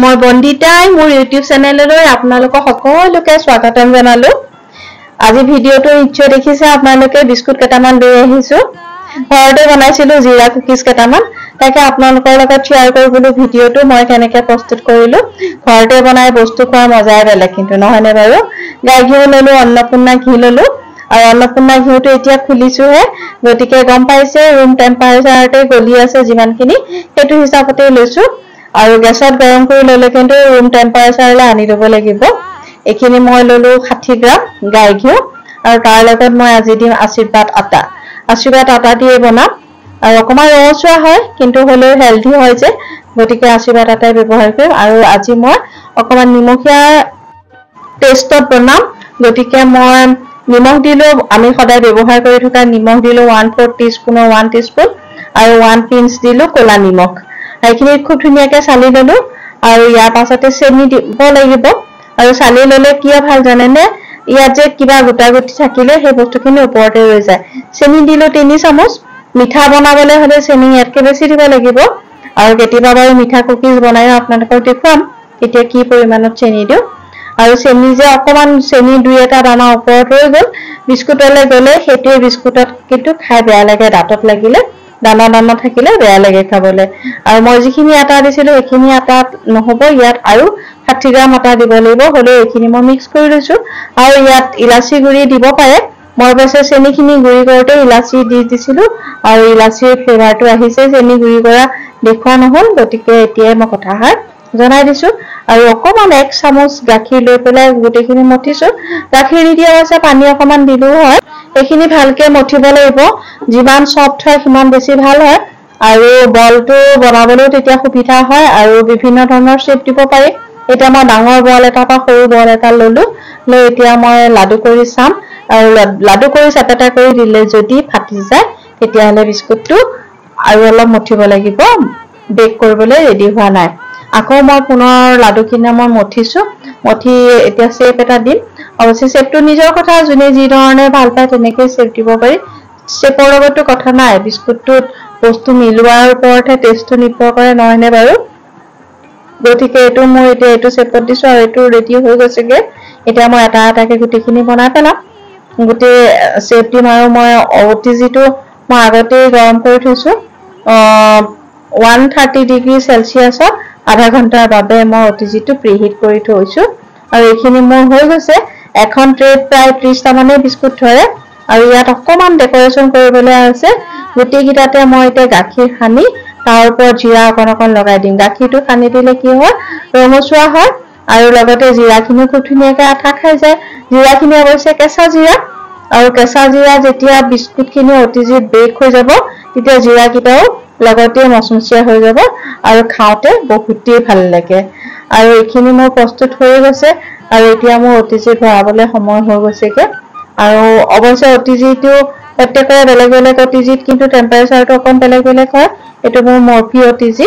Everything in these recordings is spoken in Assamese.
মই বন্দিতাই মোৰ ইউটিউব চেনেললৈ আপোনালোকক সকলোকে স্বাগতম জনালো। আজি ভিডিওটো নিশ্চয় দেখিছে আপোনালোকে বিস্কুট কেইটামান লৈ আহিছো। ঘৰতে বনাইছিলো জিৰা কুকিজ কেইটামান, তাকে আপোনালোকৰ লগত শ্বেয়াৰ কৰিবলৈ ভিডিওটো মই কেনেকৈ প্ৰস্তুত কৰিলো। ঘৰতে বনাই বস্তু খোৱাৰ মজাই বেলেগ কিন্তু নহয়নে বাৰু। গাই ঘিউ ললো, অন্নপূৰ্ণা ঘি ললো আৰু অন্নপূৰ্ণা ঘিউটো এতিয়া খুলিছোহে, গতিকে গম পাইছে ৰুম টেম্পাৰেচাৰতে গলি আছে যিমানখিনি সেইটো হিচাপতে লৈছো। আৰু গেছত গৰম কৰি ললে কিন্তু ৰুম টেম্পাৰেচাৰলৈ আনি ল'ব লাগিব। এইখিনি মই ললো 60 গ্ৰাম গাই ঘিউ আৰু তাৰ লগত মই আজি দিম আশীৰ্বাদ আটা। আশীৰ্বাদ আটা দিয়ে বনাম আৰু অকণমান ৰঙচুৱা হয় কিন্তু হ'লেও হেলথি হয় যে, গতিকে আশীৰ্বাদ আটাই ব্যৱহাৰ কৰিম। আৰু আজি মই অকণমান নিমখীয়া টেষ্টত বনাম, গতিকে মই নিমখ দিলো, আমি সদায় ব্যৱহাৰ কৰি থকা নিমখ দিলো 1/4 টিস্পুনৰ 1 টিস্পুন আৰু 1 পিঞ্চ দিলো ক'লা নিমখ। এইখিনি খুব ধুনীয়াকৈ চালি ললো আৰু ইয়াৰ পাছতে চেনি দিব লাগিব। আৰু চালি ললে কিয় ভাল জানেনে, ইয়াত যে কিবা গোটা গুটি থাকিলে সেই বস্তুখিনি ওপৰতে ৰৈ যায়। চেনি দিলো 3 চামুচ। মিঠা বনাবলৈ হলে চেনি ইয়াতকৈ বেছি দিব লাগিব। আৰু কেতিয়াবা বাৰু মিঠা কুকিজ বনাই আপোনালোকক দেখুৱাম তেতিয়া কি পৰিমাণত চেনি দিওঁ। আৰু চেনি যে অকণমান চেনি 2-এটা দানা ওপৰত ৰৈ গ'ল বিস্কুটলৈ গ'লে সেইটোৱে বিস্কুটত কিন্তু খাই বেয়া লাগে, দাঁতত লাগিলে দানা দানা থাকিলে বেয়া লাগে খাবলৈ। আৰু মই যিখিনি আটা দিছিলো সেইখিনি আটাত নহ'ব, ইয়াত আৰু 60 গ্ৰাম আটা দিব লাগিব। হ'লেও এইখিনি মই মিক্স কৰি লৈছো আৰু ইয়াত ইলাচি গুড়ি দিব পাৰে। মই অৱশ্যে চেনিখিনি গুড়ি কৰোঁতে ইলাচি দিছিলো আৰু ইলাচিৰ ফ্লেভাৰটো আহিছে, চেনি গুড়ি কৰা দেখুওৱা নহ'ল, গতিকে এতিয়াই মই কথাষাৰ জনাই দিছো। আৰু অকণমান 1 চামুচ গাখীৰ লৈ পেলাই গোটেইখিনি মঠিছো। গাখীৰ নিদিয়া আছে, পানী অকণমান দিলেও হয়। এইখিনি ভালকে মঠিব লাগিব, যিমান চফ্ট হয় সিমান বেছি ভাল হয়। আৰু বলটো বনাবলৈও তেতিয়া সুবিধা হয় আৰু বিভিন্ন ধৰণৰ শ্বেপ দিব পাৰি। এতিয়া মই ডাঙৰ বল এটা বা সৰু বল এটা ললো, লৈ এতিয়া মই লাডু কৰি চাম। আৰু লাডু কৰি চেপেটা কৰি দিলে যদি ফাটি যায় তেতিয়াহ'লে বিস্কুটটো আৰু অলপ মঠিব লাগিব, বেক কৰিবলৈ ৰেডি হোৱা নাই। আকৌ মই পুনৰ লাডুখিনি মই মঠিছো, মঠি এতিয়া শ্বেপ এটা দিম। অৱশ্যে শ্বেপটো নিজৰ কথা, যোনে যি ধৰণে ভাল পায় তেনেকৈ শ্বেপ দিব পাৰি। শ্বেপৰ লগতো কথা নাই, বিস্কুটটোত বস্তু মিলোৱাৰ ওপৰতহে টেষ্টটো নিৰ্ভৰ কৰে নহয়নে বাৰু। গতিকে এইটো মই এতিয়া এইটো শ্বেপত দিছো আৰু এইটো ৰেডি হৈ গৈছেগে। এতিয়া মই এটা এটাকে গোটেইখিনি বনাই পেলাম, গোটেই শ্বেপ দিম। আৰু মই OTGটো মই আগতেই গৰম কৰি থৈছো 130 ডিগ্ৰী চেলচিয়াছত আধা ঘণ্টাৰ বাবে মই OTGটো প্ৰিহিট কৰি থৈছো। আৰু এইখিনি মোৰ হৈ গৈছে। এখন ট্ৰেত প্ৰায় 30টা মানে বিস্কুট ধৰে। আৰু ইয়াত অকণমান ডেকৰেশ্যন কৰিবলৈ আছে। গোটেইকেইটাতে মই এতিয়া গাখীৰ সানি তাৰ ওপৰত জিৰা অকণ লগাই দিম। গাখীৰটো সানি দিলে কি হয়, ৰঙচুৱা হয় আৰু লগতে জিৰাখিনিও খুব ধুনীয়াকৈ আঠা খাই যায়। জিৰাখিনি অৱশ্যে কেঁচা জিৰা, আৰু কেঁচা জিৰা যেতিয়া বিস্কুটখিনি OTGত বেক হৈ যাব তেতিয়া জিৰাকেইটাও লগতে মচমচীয়া হৈ যাব আৰু খাওঁতে বহুতেই ভাল লাগে। আৰু এইখিনি মোৰ প্ৰস্তুত হৈ গৈছে আৰু এতিয়া মোৰ OTGত ভৰাবলৈ সময় হৈ গৈছেগে। আৰু অৱশ্যে OTGটো প্ৰত্যেকৰে বেলেগ বেলেগ OTGত কিন্তু টেম্পাৰেচাৰটো অকণ বেলেগ বেলেগ হয়। এইটো মোৰ মৰ্ফি OTG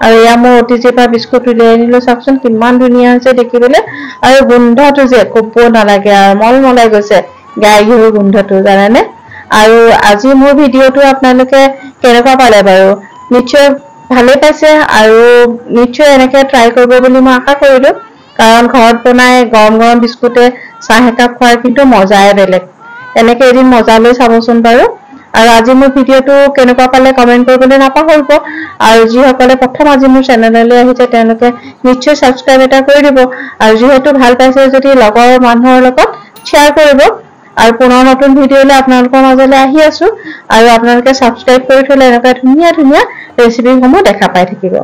আৰু এয়া মোৰ OTGৰ পৰা বিস্কুট উলিয়াই আনিলো। চাওকচোন কিমান ধুনীয়া হৈছে দেখিবলৈ, আৰু গোন্ধটো যে ক'ব নালাগে আৰু মলমলাই গৈছে গাই ঘিউৰ গোন্ধটো জানেনে। আৰু আজি মোৰ ভিডিঅ'টো আপোনালোকে কেনেকুৱা পালে বাৰু, নিশ্চয় ভালেই পাইছে আৰু নিশ্চয় এনেকৈ ট্ৰাই কৰিব বুলি মই আশা কৰিলো। কাৰণ ঘৰত বনাই গৰম গৰম বিস্কুটে চাহ একাপ খোৱাৰ কিন্তু মজাই বেলেগ। এনেকৈ এদিন মজা লৈ চাবচোন বাৰু। আৰু আজি মোৰ ভিডিঅ'টো কেনেকুৱা পালে কমেণ্ট কৰিবলৈ নাপাহৰিব। আৰু যিসকলে প্ৰথম আজি মোৰ চেনেললৈ আহিছে তেওঁলোকে নিশ্চয় ছাবস্ক্ৰাইব এটা কৰি দিব। আৰু যিহেতু ভাল পাইছে যদি লগৰ মানুহৰ লগত শ্বেয়াৰ কৰিব। আৰু পুনৰ নতুন ভিডিঅ'লৈ আপোনালোকৰ মাজলৈ আহি আছো। আৰু আপোনালোকে ছাবস্ক্ৰাইব কৰি থলে এনেকুৱা ধুনীয়া ধুনীয়া ৰেচিপিসমূহ দেখা পাই থাকিব।